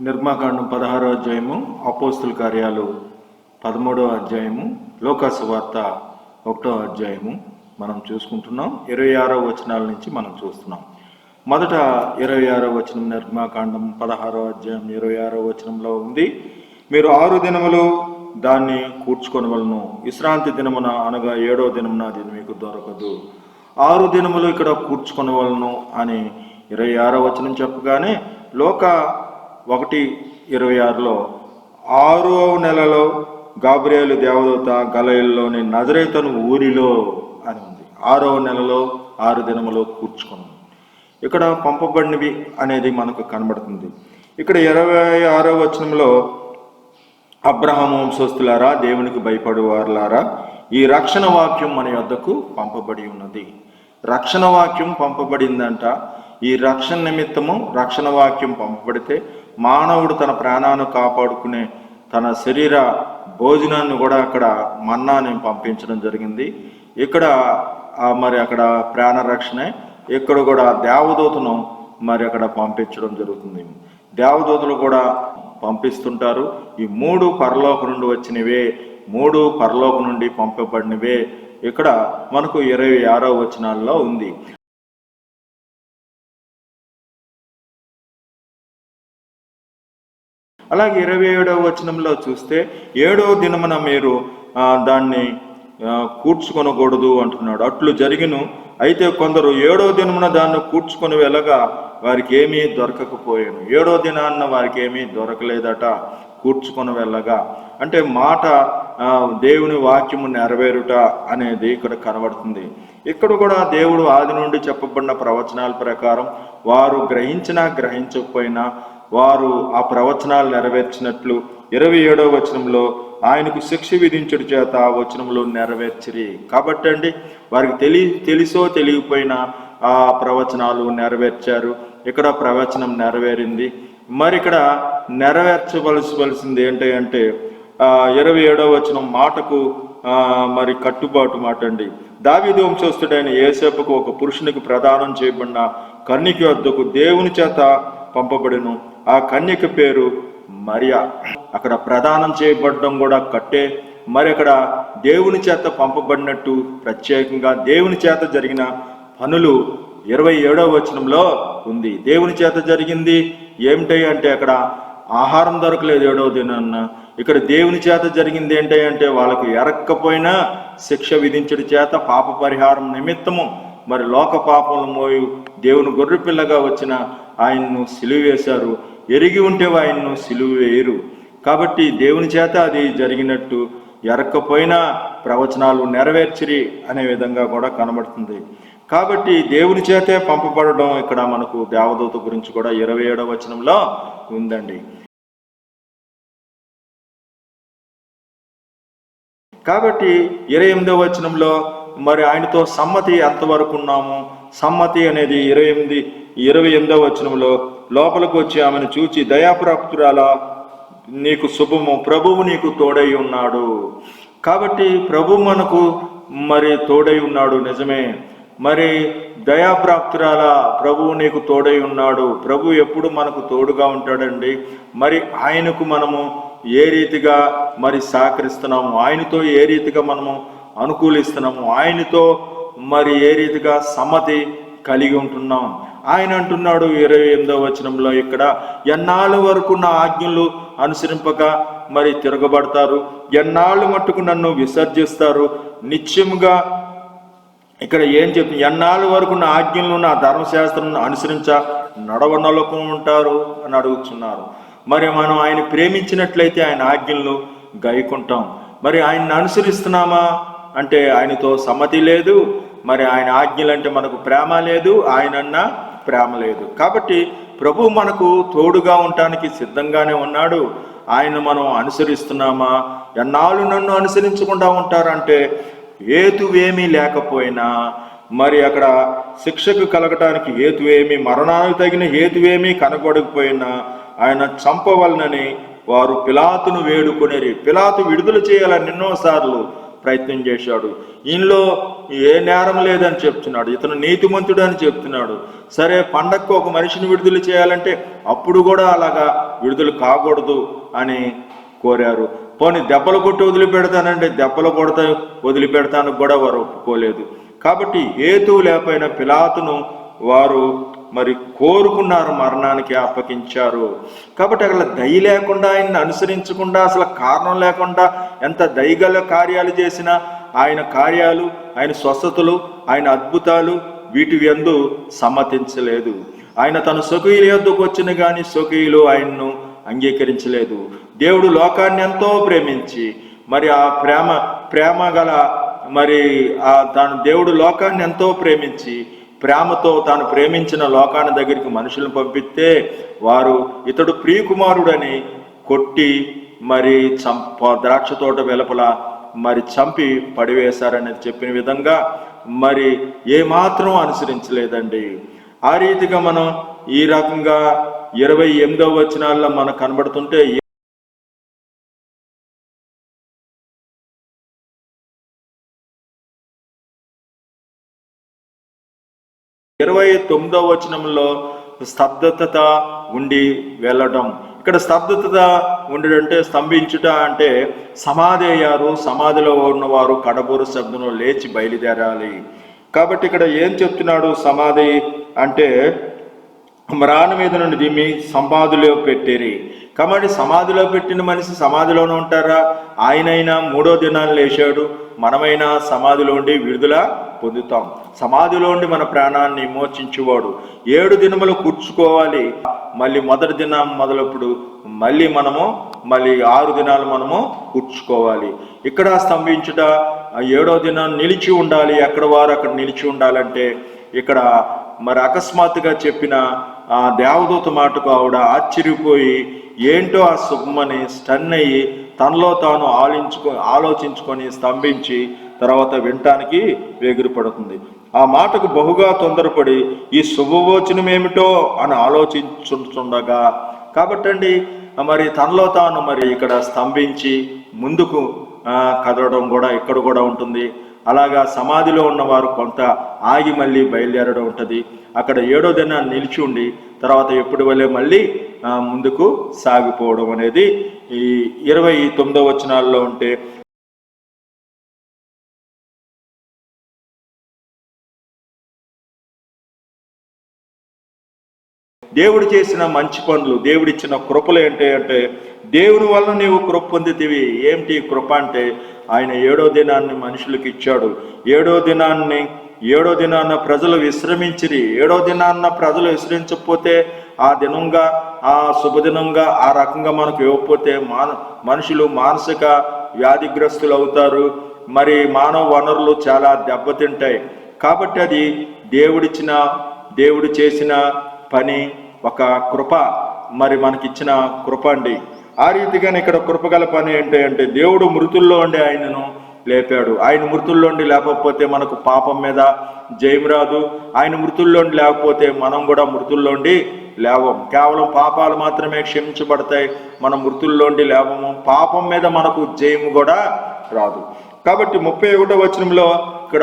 నిర్మాకాండం 16వ అధ్యాయము, అపోస్తుల కార్యాలు 13వ అధ్యాయము, లోకాసు వార్త 1వ అధ్యాయము మనం చూసుకుంటున్నాం. 26వ వచనాల నుంచి మనం చూస్తున్నాం. మొదట 26వ వచనం, నిర్మాకాండం 16వ అధ్యాయం 26వ వచనంలో ఉంది, మీరు 6 దినములు దాన్ని కూర్చుకొనవలను, విశ్రాంతి దినమున అనగా 7వ దినమున అది మీకు దొరకదు. 6 దినములు ఇక్కడ కూర్చుకొనవలను అని 26వ వచనం చెప్పగానే లోక 1:26లో 6వ నెలలో గాబ్రియేలు దేవదూత గలిలయలోని నజరేతను ఊరిలో అని ఉంది. 6వ నెలలో 6 దినములు కూర్చుకున్నాం. ఇక్కడ పంపబడినవి అనేది మనకు కనబడుతుంది. ఇక్కడ 26వ వచనంలో, అబ్రహాము వంశస్థులారా, దేవునికి భయపడేవారులారా, ఈ రక్షణ వాక్యం మన యొద్దకు పంపబడి ఉన్నది. రక్షణ వాక్యం పంపబడిందంట. ఈ రక్షణ నిమిత్తము రక్షణ వాక్యం పంపబడితే మానవుడు తన ప్రాణాన్ని కాపాడుకునే తన శరీర భోజనాన్ని కూడా అక్కడ మన్నాని పంపించడం జరిగింది. ఇక్కడ మరి అక్కడ ప్రాణ రక్షణే, ఇక్కడ కూడా దేవదూతను మరి అక్కడ పంపించడం జరుగుతుంది. దేవదూతలు కూడా పంపిస్తుంటారు. ఈ 3 పరలోకం నుండి వచ్చినవే, 3 పరలోకం నుండి పంపబడినవే ఇక్కడ మనకు 26వ వచనాల్లో ఉంది. అలాగే 27వ వచనంలో చూస్తే 7వ దినమున మీరు దాన్ని కూర్చుకొనకూడదు అంటున్నాడు. అట్లు జరిగిను. అయితే కొందరు 7వ దినమున దాన్ని కూర్చుకొని వెళ్ళగా వారికి ఏమీ దొరకకపోయాను. 7వ దినాన్న వారికి ఏమీ దొరకలేదట. కూర్చుకొని వెళ్ళగా అంటే మాట, దేవుని వాక్యము నెరవేరుట అనేది ఇక్కడ కనబడుతుంది. ఇక్కడ కూడా దేవుడు ఆది నుండి చెప్పబడిన ప్రవచనాల ప్రకారం వారు గ్రహించినా గ్రహించకపోయినా వారు ఆ ప్రవచనాలు నెరవేర్చినట్లు 27వ వచనంలో ఆయనకు శిక్ష విధించుట చేత ఆ వచనంలో నెరవేర్చిరి. కాబట్టి అండి, వారికి తెలిసో తెలియకపోయినా ఆ ప్రవచనాలు నెరవేర్చారు. ఇక్కడ ప్రవచనం నెరవేరింది. మరి ఇక్కడ నెరవేర్చవలసింది ఏంటంటే 27వ వచనం మాటకు మరి కట్టుబాటు మాట అండి. దావీదు వంశస్థుడైన యోసేపుకు ఒక పురుషునికి ప్రదానం చేయబడిన కన్యక వద్దకు దేవుని చేత పంపబడిను. ఆ కన్యక పేరు మరియా. అక్కడ ప్రదానం చేయబడడం కూడా కట్టే. మరి అక్కడ దేవుని చేత పంపబడినట్టు ప్రత్యేకంగా దేవుని చేత జరిగిన పనులు 27వ వచనంలో ఉంది. దేవుని చేత జరిగింది ఏమిటి అంటే అక్కడ ఆహారం దొరకలేదు 7వ దినాన్న. ఇక్కడ దేవుని చేత జరిగింది ఏంటంటే వాళ్ళకు ఎరక్కపోయినా శిక్ష విధించడం చేత పాప పరిహారం నిమిత్తము మరి లోక పాపములు మోయు దేవుని గొర్రెపిల్లగా వచ్చిన ఆయన్ను సిలువ వేశారు. ఎరిగి ఉంటే ఆయన్ను సిలువ వేయరు. కాబట్టి దేవుని చేత అది జరిగినట్టు, ఎరక్కపోయినా ప్రవచనాలు నెరవేర్చిరి అనే విధంగా కూడా కనబడుతుంది. కాబట్టి దేవుని చేతే పంపబడడం ఇక్కడ మనకు దేవదూత గురించి కూడా 27వ వచనంలో ఉందండి. కాబట్టి 28వ వచనంలో మరి ఆయనతో సమ్మతి ఎంతవరకు ఉన్నాము, సమ్మతి అనేది 28వ వచనంలో లోపలికి వచ్చి ఆమెను చూచి, దయాప్రాప్తురాలా, నీకు శుభము, ప్రభువు నీకు తోడై ఉన్నాడు. కాబట్టి ప్రభు మనకు మరి తోడై ఉన్నాడు, నిజమే. మరి దయాప్రాప్తురాల, ప్రభువు నీకు తోడై ఉన్నాడు. ప్రభు ఎప్పుడు మనకు తోడుగా ఉంటాడండి. మరి ఆయనకు మనము ఏ రీతిగా మరి సహకరిస్తున్నాము, ఆయనతో ఏ రీతిగా మనము అనుకూలిస్తున్నాము, ఆయనతో మరి ఏ రీతిగా సమ్మతి కలిగి ఉంటున్నాం. ఆయన అంటున్నాడు 28వ వచనంలో, ఇక్కడ ఎన్నాళ్ళ వరకు నా ఆజ్ఞలు అనుసరింపక మరి తిరగబడతారు, ఎన్నాళ్ళు మట్టుకు నన్ను విసర్జిస్తారు, నిత్యముగా ఇక్కడ ఏం చెప్తుంది, ఎన్నాళ్ళ వరకు నా ఆజ్ఞలను నా ధర్మశాస్త్రం అనుసరించ నడవనలకు ఉంటారు అని అడుగుతున్నారు. మరి మనం ఆయన ప్రేమించినట్లయితే ఆయన ఆజ్ఞలను గైకుంటాం. మరి ఆయన్ని అనుసరిస్తున్నామా అంటే ఆయనతో సమ్మతి లేదు. మరి ఆయన ఆజ్ఞలంటే మనకు ప్రేమ లేదు, ఆయనన్నా ప్రేమ లేదు. కాబట్టి ప్రభు మనకు తోడుగా ఉండటానికి సిద్ధంగానే ఉన్నాడు. ఆయన మనం అనుసరిస్తున్నామా? ఎన్నాళ్ళు నన్ను అనుసరించకుండా ఉంటారంటే హేతువేమీ లేకపోయినా, మరి అక్కడ శిక్షకు కలగటానికి హేతువేమి, మరణానికి తగిన హేతువేమీ కనబడకపోయినా ఆయన చంపవలనని వారు పిలాతును వేడుకొనేరి. పిలాతు విడుదల చేయాలని ఎన్నోసార్లు ప్రయత్నం చేశాడు. ఈయనలో ఏ నేరం లేదని చెప్తున్నాడు, ఇతను నీతిమంతుడు అని చెప్తున్నాడు. సరే, పండగకు ఒక మనిషిని విడుదల చేయాలంటే అప్పుడు కూడా అలాగా విడుదల కాకూడదు అని కోరారు. పోనీ దెబ్బలు కొట్టి వదిలిపెడతానంటే దెబ్బలు కొడతా వదిలిపెడతానికి కూడా వారు ఒప్పుకోలేదు. కాబట్టి హేతువు లేకపోయిన పిలాతును వారు మరి కోరుకున్నారు, మరణానికి అప్పగించారు. కాబట్టి అక్కడ దయ లేకుండా, ఆయన్ని అనుసరించకుండా, అసలు కారణం లేకుండా ఎంత దయగల కార్యాలు చేసినా ఆయన కార్యాలు, ఆయన స్వస్థతలు, ఆయన అద్భుతాలు వీటి యందు సమ్మతించలేదు. ఆయన తన స్వకీయుల యొద్దకు వచ్చిన కానీ స్వకీయులు ఆయన్ను అంగీకరించలేదు. దేవుడు లోకాన్ని ఎంతో ప్రేమించి, మరి ఆ ప్రేమ గల మరి దేవుడు లోకాన్ని ఎంతో ప్రేమించి ప్రేమతో తాను ప్రేమించిన లోకాన్ని దగ్గరికి మనుషులను పంపిస్తే వారు ఇతడు ప్రియకుమారుడని కొట్టి మరి ద్రాక్ష తోట వెలుపల మరి చంపి పడివేశారనేది చెప్పిన విధంగా మరి ఏమాత్రం అనుసరించలేదండి. ఆ రీతిగా మనం ఈ రకంగా 28వ వచనాల్లో మనకు కనబడుతుంటే, 29వ వచనంలో స్తబ్దత ఉండి వెళ్ళడం. ఇక్కడ స్తబ్దత ఉండడంటే, స్తంభించుట అంటే సమాధి అయ్యారు, సమాధిలో ఉన్నవారు కడబోరు శబ్దంలో లేచి బయలుదేరాలి. కాబట్టి ఇక్కడ ఏం చెప్తున్నాడు, సమాధి అంటే మ్రాణ మీద నుండి దిమ్మి సమాధిలో పెట్టిరి. కాబట్టి సమాధిలో పెట్టిన మనిషి సమాధిలోనే ఉంటారా? ఆయనైనా 3వ దినాన్ని లేచాడు, మనమైనా సమాధిలో ఉండి విడుదల పొందుతాం. సమాధిలో ఉండి మన ప్రాణాన్ని మోచించేవాడు 7 దినములు కూర్చుకోవాలి. మళ్ళీ మొదటి దినం మొదలప్పుడు మళ్ళీ 6 దినాలు మనము కూర్చుకోవాలి. ఇక్కడ స్తంభించుట 7వ దినం నిలిచి ఉండాలి. ఎక్కడ వారు అక్కడ నిలిచి ఉండాలంటే, ఇక్కడ మరి అకస్మాత్తుగా చెప్పిన ఆ దేవదూత మాటకు ఆవిడ ఆశ్చర్యపోయి ఏంటో ఆ శుభమని స్టన్ అయ్యి తనలో తాను ఆలోచించుకొని స్తంభించి తర్వాత వినటానికి వేగిరపడుతుంది. ఆ మాటకు బహుగా తొందరపడి ఈ శుభవచనం ఏమిటో అని ఆలోచించుండగా, కాబట్టండి మరి తనలో తాను మరి ఇక్కడ స్తంభించి ముందుకు కదలడం కూడా ఇక్కడ కూడా ఉంటుంది. అలాగా సమాధిలో ఉన్నవారు కొంత ఆగి మళ్ళీ బయలుదేరడం ఉంటుంది. అక్కడ 7వ దినాన్ని నిలిచి ఉండి తర్వాత ఎప్పుడు వల్లే మళ్ళీ ముందుకు సాగిపోవడం అనేది ఈ 29వ వచనాల్లో ఉంటే, దేవుడు చేసిన మంచి పనులు, దేవుడిచ్చిన కృపలు ఏంటి అంటే, దేవుని వల్ల నీవు కృప పొందితివి. ఏమిటి కృప అంటే, ఆయన 7వ దినాన్ని మనుషులకు ఇచ్చాడు. 7వ దినాన్న ప్రజలు విశ్రమించిరి. 7వ దినాన్న ప్రజలు విశ్రమించకపోతే ఆ దినంగా, ఆ శుభదినంగా ఆ రకంగా మనకు ఇవ్వకపోతే మనుషులు మానసిక వ్యాధిగ్రస్తులు అవుతారు. మరి మానవ వనరులు చాలా దెబ్బతింటాయి. కాబట్టి అది దేవుడు చేసిన పని, ఒక కృప, మరి మనకిచ్చిన కృప అండి. ఆ రీతిగానే ఇక్కడ కృపగల పని ఏంటి అంటే, దేవుడు మృతుల్లో ఉండి ఆయనను లేపాడు. ఆయన మృతుల్లోండి లేకపోతే మనకు పాపం మీద జయం రాదు. ఆయన మృతుల్లోండి లేకపోతే మనం కూడా మృతుల్లోండి లేవం. కేవలం పాపాలు మాత్రమే క్షమించబడతాయి, మనం మృతుల్లోండి లేవము. పాపం మీద మనకు జయము కూడా రాదు. కాబట్టి 31వ వచనంలో ఇక్కడ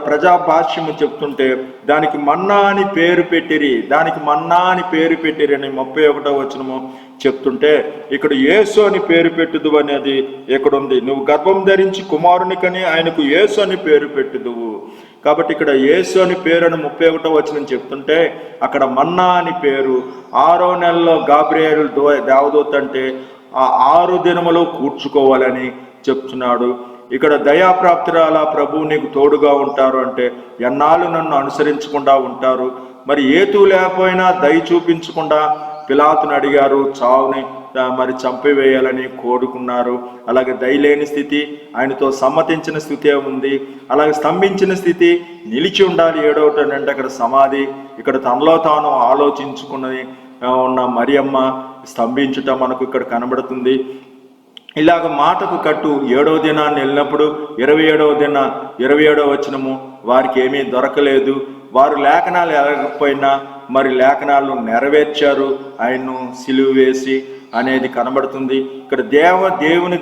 ప్రజాభాష్యము చెప్తుంటే, దానికి మన్నా అని పేరు పెట్టిరి, దానికి మన్నా అని పేరు పెట్టిరి అని 31వ వచనము చెప్తుంటే, ఇక్కడ యేసు అని పేరు పెట్టుదు అనేది ఇక్కడ ఉంది. నువ్వు గర్భం ధరించి కుమారునికని ఆయనకు యేసు అని పేరు పెట్టుదువు. కాబట్టి ఇక్కడ యేసు అని పేరు అని 31వ వచనం చెప్తుంటే అక్కడ మన్నా అని పేరు. 6వ నెలలో గాబ్రియేలు దేవదూత అంటే ఆ 6 దినములు కూర్చుకోవాలని చెప్తున్నాడు. ఇక్కడ దయాప్రాప్తిరాల ప్రభువు నీకు తోడుగా ఉంటారు అంటే ఎన్నాళ్ళు నన్ను అనుసరించకుండా ఉంటారు. మరి ఏతూ లేకపోయినా దయ చూపించకుండా పిలాతుని అడిగారు, చావుని మరి చంపివేయాలని కోరుకున్నారు. అలాగే దయలేని స్థితి, ఆయనతో సమ్మతించిన స్థితి ఉంది. అలాగే స్తంభించిన స్థితి, నిలిచి ఉండాలి. 7వ అంటే అక్కడ సమాధి. ఇక్కడ తనలో తాను ఆలోచించుకుని ఉన్న మరియమ్మ స్తంభించుట మనకు ఇక్కడ కనబడుతుంది. ఇలాగ మాటకు కట్టు 7వ దినాన్ని వెళ్ళినప్పుడు 27వ వచనము వారికి ఏమీ దొరకలేదు. వారు లేఖనాలు ఎరగకపోయినా మరి లేఖనాలు నెరవేర్చారు, ఆయన్ను సిలువ వేసి అనేది కనబడుతుంది. ఇక్కడ దేవుని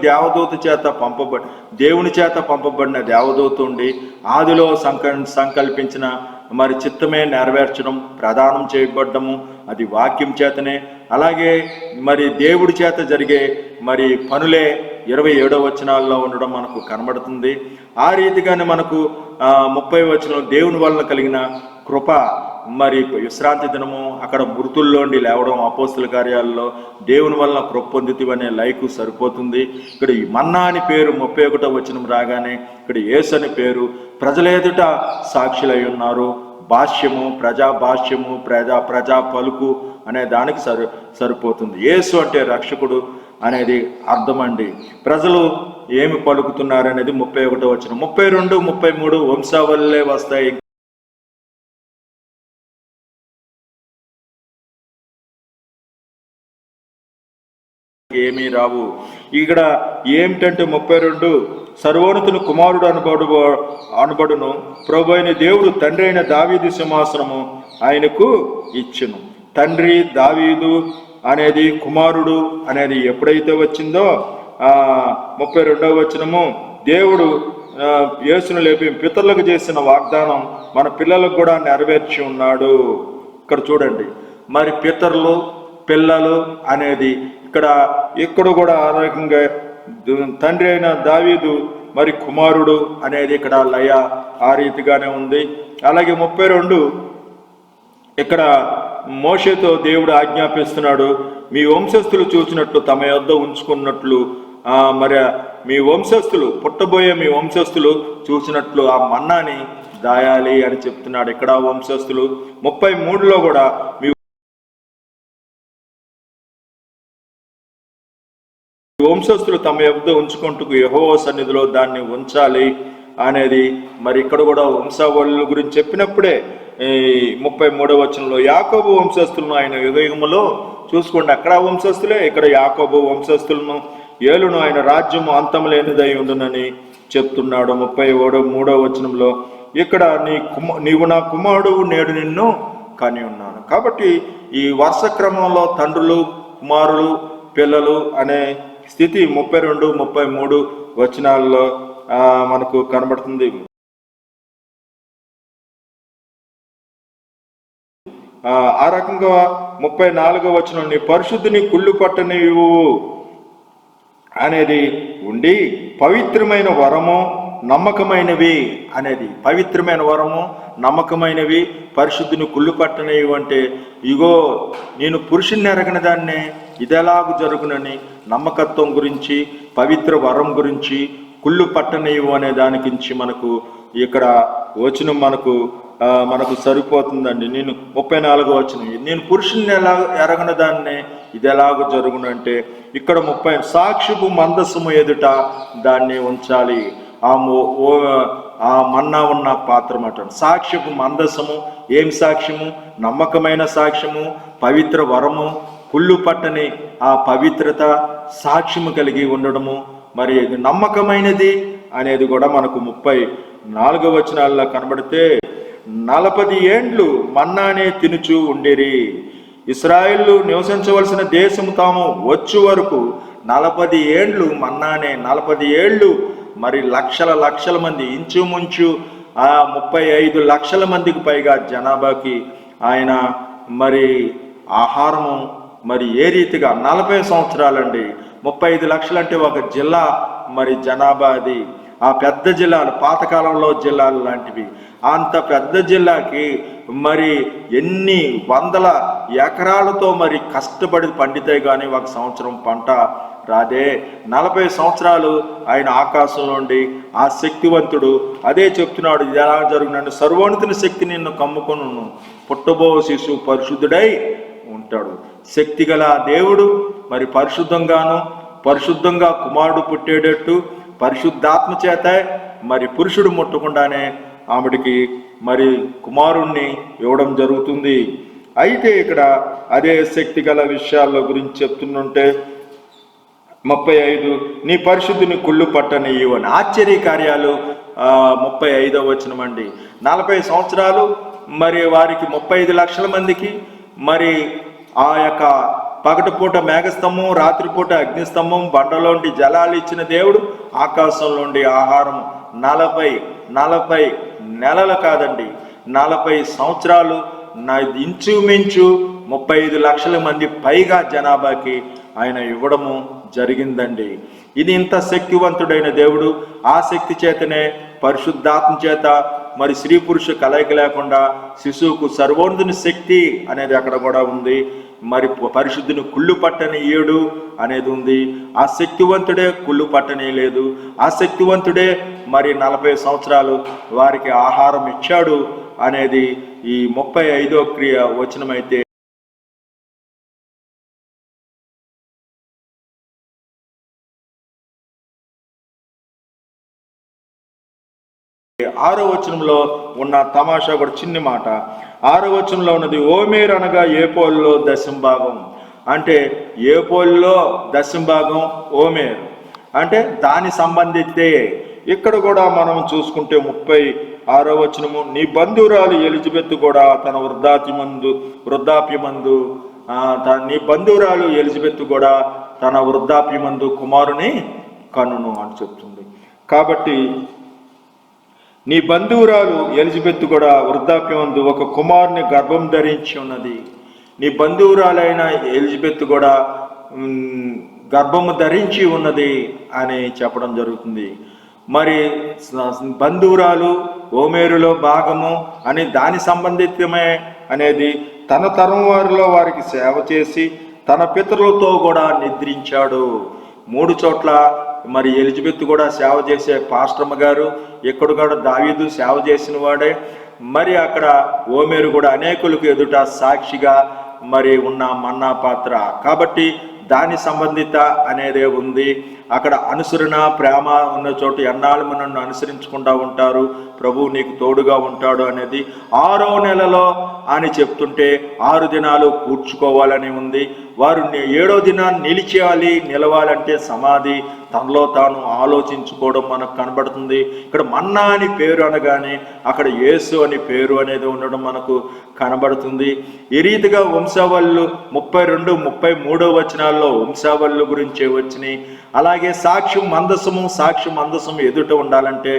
చేత పంపబడిన దేవదూత ఉండి ఆదిలో సంకల్పించిన మరి చిత్తమే నెరవేర్చడం, ప్రదానం చేయబడ్డము అది వాక్యం చేతనే. అలాగే మరి దేవుడి చేత జరిగే మరి పనులే 27వ వచనాల్లో ఉండడం మనకు కనబడుతుంది. ఆ రీతిగానే మనకు 30వ వచనం దేవుని వలన కలిగిన కృప, మరి విశ్రాంతి దినము, అక్కడ మృతుల్లోండి లేవడం, అపోస్తుల కార్యాలలో దేవుని వలన కృప పొందితివనే లైకు సరిపోతుంది. ఇక్కడ ఈ మన్నా అని పేరు 31వ వచనం రాగానే ఇక్కడ యేసు అని పేరు. ప్రజల ఎదుట సాక్షులై ఉన్నారు. భాష్యము, ప్రజాభాష్యము, ప్రజా పలుకు అనే దానికి సరిపోతుంది. యేసు అంటే రక్షకుడు అనేది అర్థమండి. ప్రజలు ఏమి పలుకుతున్నారు అనేది 31వ వచనం. 32, 33 వంశావళిలే వస్తాయి, ఏమీ రావు. ఇక్కడ ఏమిటంటే 32 సర్వోన్నతుని కుమారుడు అనబడును, ప్రభు అయిన దేవుడు తండ్రి అయిన దావీదు సింహాసనము ఆయనకు ఇచ్చును. తండ్రి దావీదు అనేది కుమారుడు అనేది ఎప్పుడైతే వచ్చిందో 32వ వచనము దేవుడు యేసును లేపి పితరులకు చేసిన వాగ్దానం మన పిల్లలకు కూడా నెరవేర్చి ఉన్నాడు. ఇక్కడ చూడండి, మరి పితరులు పిల్లలు అనేది ఇక్కడ కూడా ఆ రకంగా తండ్రి అయిన దావీదు మరి కుమారుడు అనేది ఇక్కడ లయ ఆ రీతిగానే ఉంది. అలాగే 32 ఇక్కడ మోషేతో దేవుడు ఆజ్ఞాపిస్తున్నాడు, మీ వంశస్థులు చూసినట్లు తమ యొద్ద ఉంచుకున్నట్లు మరి మీ వంశస్థులు పుట్టబోయే మీ వంశస్థులు చూసినట్లు ఆ మన్నాని దాయాలి అని చెప్తున్నాడు. ఇక్కడ వంశస్థులు 33లో కూడా మీ వంశస్థులు తమ యొద్ద ఉంచుకుంటూ యెహోవా సన్నిధిలో దాన్ని ఉంచాలి అనేది మరి ఇక్కడ కూడా వంశావళుల గురించి చెప్పినప్పుడే 33వ వచనంలో యాకోబు వంశస్థులను ఆయన యుగయుగములో చూసుకోండి, అక్కడ వంశస్థులే, ఇక్కడ యాకోబు వంశస్థులను ఏలును, ఆయన రాజ్యము అంతం లేనిదై ఉండునని చెప్తున్నాడు. 33వ వచనంలో ఇక్కడ నీవు నా కుమారుడు, నేడు నిన్ను కని ఉన్నాను. కాబట్టి ఈ వరుస క్రమంలో తండ్రులు, కుమారులు, పిల్లలు అనే స్థితి 32, 33 వచనాల్లో మనకు కనబడుతుంది. ఆ రకంగా 34వ వచనం నీ పరిశుద్ధిని కుళ్ళు పట్టనివ్వు అనేది ఉండి పవిత్రమైన వరము నమ్మకమైనవి అనేది, పవిత్రమైన వరము నమ్మకమైనవి పరిశుద్ధిని కుళ్ళు పట్టనివ్వు అంటే ఇగో నేను పురుషుని ఎరగని దాన్నే ఇదెలాగు జరుగునని నమ్మకత్వం గురించి, పవిత్ర వరం గురించి, కుళ్ళు పట్టనివ్వు అనే దాని గురించి మనకు ఇక్కడ వచనం మనకు సరిపోతుందండి. నేను 34వ వచనం నేను పురుషుని ఎరగని దాన్నే ఇది ఎలాగో జరుగునంటే ఇక్కడ 30 సాక్షిపు మందసము ఎదుట దాన్ని ఉంచాలి. ఆ మన్నా ఉన్న పాత్ర మాట సాక్ష్యపు మందసము. ఏం సాక్ష్యము? నమ్మకమైన సాక్ష్యము, పవిత్ర వరము, కుళ్ళు పట్టని ఆ పవిత్రత, సాక్ష్యము కలిగి ఉండడము. మరి నమ్మకమైనది అనేది కూడా మనకు 34వ వచనాల్లో కనబడితే 40 ఏండ్లు మన్నానే తినుచూ ఉండేరి. ఇశ్రాయేలు నివసించవలసిన దేశము తాము వచ్చు వరకు 40 ఏండ్లు మన్నానే, 40 ఏళ్ళు మరి లక్షల మంది, ఇంచుమించు 35 లక్షల మందికి పైగా జనాభాకి ఆయన మరి ఆహారము మరి ఏ రీతిగా 40 సంవత్సరాలండి, 35 లక్షలు అంటే ఒక జిల్లా మరి జనాభా అది. ఆ పెద్ద జిల్లాలు పాతకాలంలో జిల్లాలు లాంటివి. అంత పెద్ద జిల్లాకి మరి ఎన్ని వందల ఎకరాలతో మరి కష్టపడి పండితే కానీ ఒక సంవత్సరం పంట రాదే. 40 సంవత్సరాలు ఆయన ఆకాశం నుండి ఆ శక్తివంతుడు అదే చెప్తున్నాడు, ఇది ఎలా జరుగునండి, సర్వోన్నతుని శక్తి నిన్ను కమ్ముకొను, పుట్టబో శిశువు పరిశుద్ధుడై ఉంటాడు. శక్తి గల దేవుడు మరి పరిశుద్ధంగా కుమారుడు పుట్టేటట్టు పరిశుద్ధాత్మ చేత మరి పురుషుడు ముట్టకుండానే ఆమెడికి మరి కుమారుణ్ణి ఇవ్వడం జరుగుతుంది. అయితే ఇక్కడ అదే శక్తి గల విషయాల గురించి చెప్తుంటే 35 నీ పరిశుద్ధిని కుళ్ళు పట్టనివ్వని ఆశ్చర్య కార్యాలు 35వ వచనం అండి. 40 సంవత్సరాలు మరి వారికి 35 లక్షల మందికి మరి ఆ యొక్క పగటిపూట మేఘస్తంభం, రాత్రిపూట అగ్నిస్తంభం, బండలోండి జలాలు ఇచ్చిన దేవుడు, ఆకాశంలోండి ఆహారం 40 నెలలు కాదండి, 40 సంవత్సరాలు ఇంచుమించు 35 లక్షల మంది పైగా జనాభాకి ఆయన ఇవ్వడము జరిగిందండి. ఇది ఇంత శక్తివంతుడైన దేవుడు. ఆ శక్తి చేతనే పరిశుద్ధాత్మ చేత మరి స్త్రీ పురుష కలయిక లేకుండా శిశువుకు సర్వోన్నతుని శక్తి అనేది అక్కడ కూడా ఉంది. మరి పరిశుద్ధిని కుళ్ళు పట్టని ఏడు అనేది ఉంది. ఆ శక్తివంతుడే కుళ్ళు పట్టని లేదు. ఆ శక్తివంతుడే మరి 40 సంవత్సరాలు వారికి ఆహారం ఇచ్చాడు అనేది ఈ 35వ క్రియ వచనమైతే 6వ వచనంలో ఉన్న తమాషా కూడా చిన్ని మాట. 6వ వచనంలో ఉన్నది ఓమేర్ అనగా ఏపోల్లో దశంభాగం. అంటే ఏపోల్లో దశంభాగం ఓమేర్ అంటే దాని సంబంధితే. ఇక్కడ కూడా మనం చూసుకుంటే 36వ వచనము నీ బంధువురాలు ఎలిజబెత్ కూడా తన వృద్ధాప్యమందు నీ బంధువురాలు ఎలిజబెత్ కూడా తన వృద్ధాప్యమందు కుమారుని కనును అని చెప్తుంది. కాబట్టి నీ బంధువురాలు ఎలిజబెత్ కూడా వృద్ధాప్యమందు ఒక కుమారుని గర్భం ధరించి ఉన్నది. నీ బంధువురాలైన ఎలిజబెత్ కూడా గర్భము ధరించి ఉన్నది అని చెప్పడం జరుగుతుంది. మరి బంధువురాలు ఓమేరులో భాగము అని దాని సంబంధితమే అనేది తన తరం వారిలో వారికి సేవ చేసి తన పితరులతో కూడా నిద్రించాడు. 3 చోట్ల మరి ఎలిజబెత్ కూడా సేవ చేసే పాస్టమ్మ గారు, ఎక్కడ కూడా దావీదు సేవ చేసిన వాడే. మరి అక్కడ ఓమేరు కూడా అనేకులకు ఎదుట సాక్షిగా మరి ఉన్న మన్నా పాత్ర. కాబట్టి దాని సంబంధిత అనేదే ఉంది. అక్కడ అనుసరణ ప్రేమ ఉన్న చోటు ఎన్నాళ్ళు నన్ను అనుసరించకుండా ఉంటారు, ప్రభువు నీకు తోడుగా ఉంటాడు అనేది 6వ నెలలో అని చెప్తుంటే 6 దినాలు కూర్చుకోవాలని ఉంది. వారు 7వ దినాన్ని నిలవాలంటే సమాధి తనలో తాను ఆలోచించుకోవడం మనకు కనబడుతుంది. ఇక్కడ మన్నా అని పేరు అనగానే అక్కడ యేసు అని పేరు అనేది ఉండడం మనకు కనబడుతుంది. ఈ రీతిగా వంశావళులు 32, 33 వచనాల్లో వంశావళుల గురించే వచ్చినాయి. అలాగే సాక్ష్యం మందసము ఎదుట ఉండాలంటే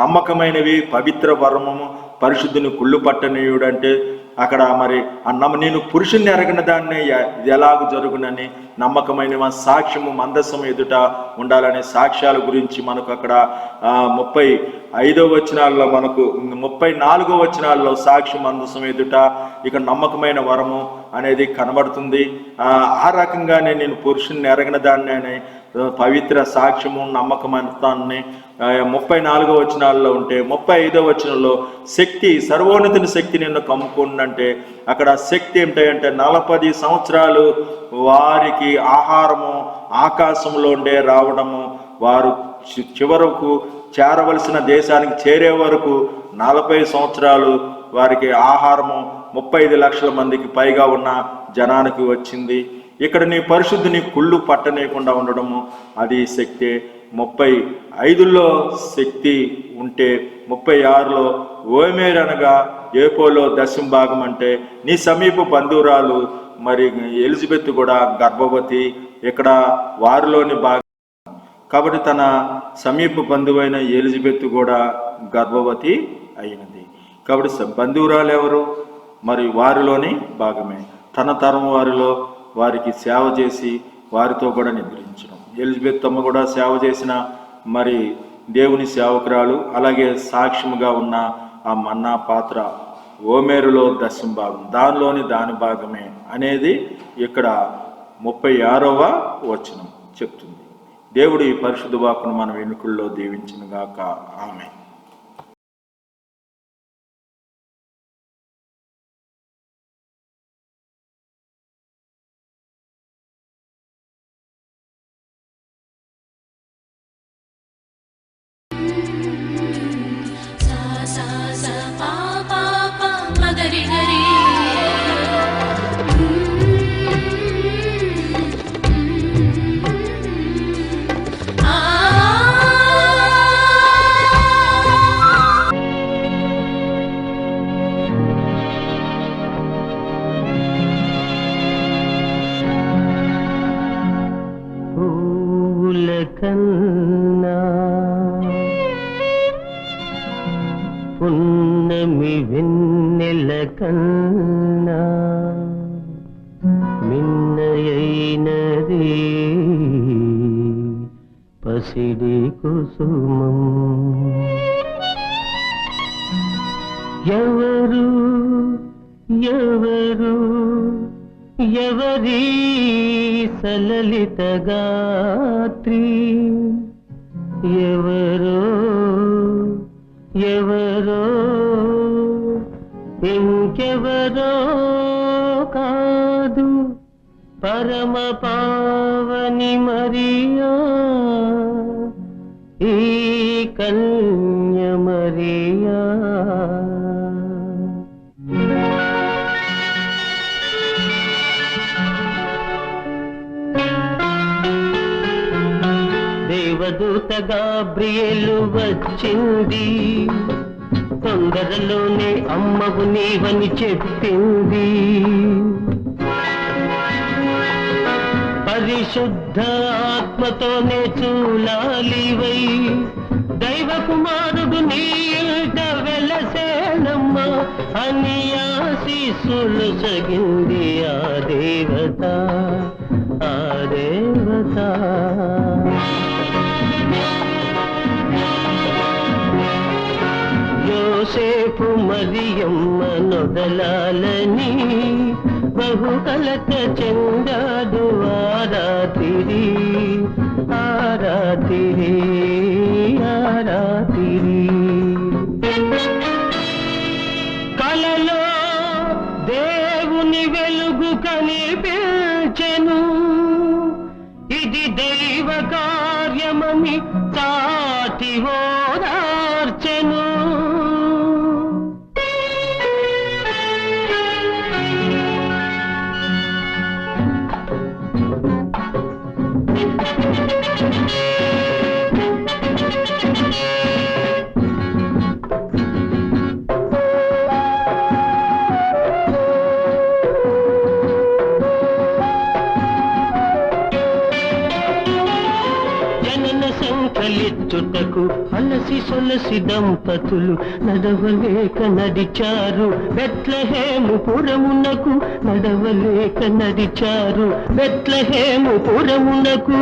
నమ్మకమైనవి, పవిత్ర వర్మము, పరిశుద్ధిని కుళ్ళు పట్టనీయుడు అంటే అక్కడ మరి నేను పురుషుని ఎరగిన దాన్ని ఇది ఎలాగ జరుగునని నమ్మకమైన సాక్ష్యము మందస్సము ఎదుట ఉండాలనే సాక్ష్యాల గురించి మనకు అక్కడ 35వ వచనాల్లో మనకు 34వ వచనాల్లో సాక్ష్యం మందస్సం ఎదుట ఇక నమ్మకమైన వరము అనేది కనబడుతుంది. ఆ రకంగానే నేను పురుషుని ఎరగిన దాన్ని అని పవిత్ర సాక్ష్యము నమ్మకమైనతాన్ని 34వ వచనాల్లో ఉంటే 35వ వచనంలో శక్తి, సర్వోన్నతుని శక్తి నిన్ను కమ్ముకుందంటే అక్కడ శక్తి ఏమిటంటే 40 సంవత్సరాలు వారికి ఆహారము ఆకాశంలో ఉండే రావడము, వారు చివరకు చేరవలసిన దేశానికి చేరే వరకు 40 సంవత్సరాలు వారికి ఆహారము 35 లక్షల మందికి పైగా ఉన్న జనానికి వచ్చింది. ఇక్కడ నీ పరిశుద్ధిని కుళ్ళు పట్టనేయకుండా ఉండడము అది శక్తి. 35లో శక్తి ఉంటే 36లో ఓమేర్ అనగా ఏపోలో దశంభాగం అంటే నీ సమీప బంధువురాలు మరి ఎలిజబెత్ కూడా గర్భవతి, ఇక్కడ వారిలోని భాగం కాబట్టి తన సమీప బంధువైన ఎలిజబెత్ కూడా గర్భవతి అయినది. కాబట్టి బంధువురాలు ఎవరు? మరి వారిలోని భాగమే. తన తరం వారిలో వారికి సేవ చేసి వారితో కూడా నిద్రించడం. ఎలిజబెత్ అమ్మ కూడా సేవ చేసిన మరి దేవుని సేవకురాలు, అలాగే సాక్ష్యముగా ఉన్న ఆ మన్నా పాత్ర ఓమేరులో దశమ భాగం, దానిలోని దాని భాగమే అనేది ఇక్కడ 36వ వచనం చెప్తుంది. దేవుడు ఈ పరిశుద్ధ వాక్కును మన వెనుకల్లో దీవించునుగాక. ఆమేన్. కన్నా పున్నమి వెన్నెల కన్నా మిన్నయైనది పసిడి కుసుమం. ఎవరు ఎవరు ఎవరి సలలిత గాత్రి, ఎవరో ఎవరో ఇంకెవరో కాదు పరమ పావని మరియా, ఈ కన్య మరియా. దేవదూత గాబ్రియేలు వచ్చింది, తొందరలోనే అమ్మవు నీవని చెప్పింది. పరిశుద్ధ ఆత్మతోనే చూలాలివై దైవ కుమారుడు నీ ఇంట వెలసేనమ్మ అని ఆశీస్సులు సగింది ఆ దేవత, ఆ దేవత. యోసేపు మరియమ్మ నొదలాలని బహుకలత చెందాడు ఆరాతిరి, ఆరాతిరి, ఆరాతిరి. కలలో దేవుని వెలుగు కనిపించెను, ఇది దైవ కార్యమని చాటి ఓదార్చెను. సంకలిచ్చుటకు అలసి సొలసి దంపతులు నడవలేక నడిచారు బెత్లెహేము పురమునకు, నడవలేక నడిచారు బెత్లెహేము పురమునకు.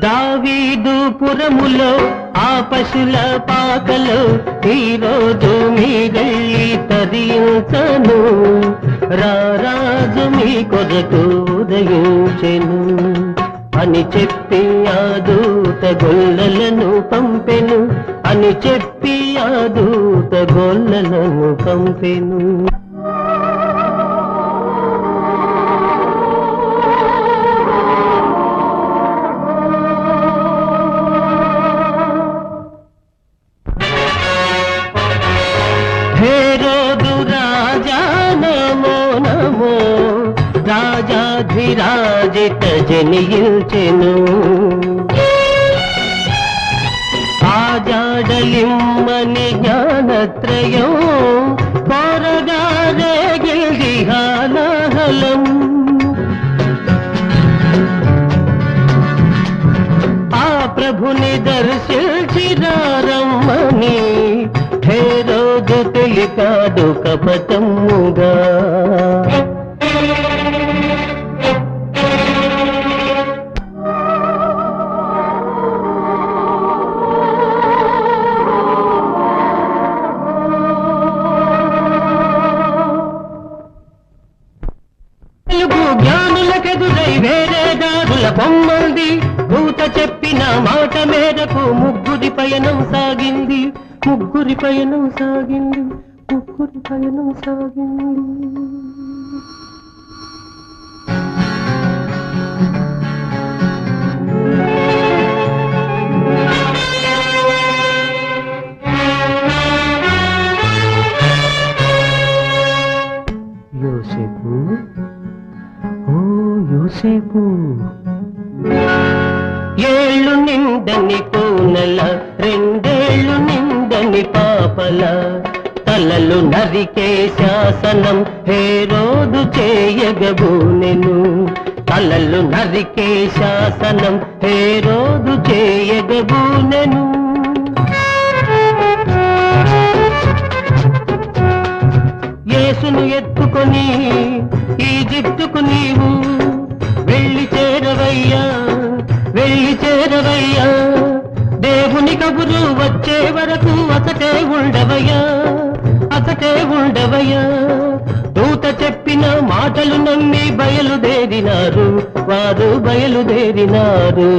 దావీదు పురములో ఆ పశుల పాకలో ఈరోజు మీరెళ్ళి తరించను, రారాజు మీ కొరకు ఉదయించెను అని చెప్పి ఆ దూత గొల్లలను పంపెను, అని చెప్పి ఆ దూత గొల్లలను పంపెను. హేరోదు రాజా నమో నమో, రాజాధిరాజిత జనియించెను, ఆజాడలిమ్మని జ్ఞానత్రయం కోరగా రేగిల్ది హాలాహలం. ఆ ప్రభుని దర్శించిరారమ్మని హేరోదు తెలికాడు కపటముగా. జ్ఞానులకెదురై వేరే దారుల బొమ్మంది, దూత చెప్పిన మాట మేరకు ముగ్గురి పయనం సాగింది, ముగ్గురి పయనం సాగింది, ముగ్గురి పయనం సాగింది. యోసేపు, ఓ యోసేపు, ఏళ్ళు నిండని పూనల, రెండేళ్ళు నిండని పాపల, తలలు నరికే శాసనం హేరోదు చేయగబూనెను, తలలు నరికే శాసనం హేరోదు చేయగబూనెను. యేసును ఎత్తుకొని ఈజిప్టుకు నీవు వెళ్ళి చేరవయ్యా, వెళ్ళి చేరవయ్యా, దేవుని కబురు వచ్చే వరకు అసటే ఉండవయ్యా, అసటే ఉండవయ్యా. దూత చెప్పిన మాటలు నమ్మి బయలుదేరినారు, వారు బయలుదేరినారు.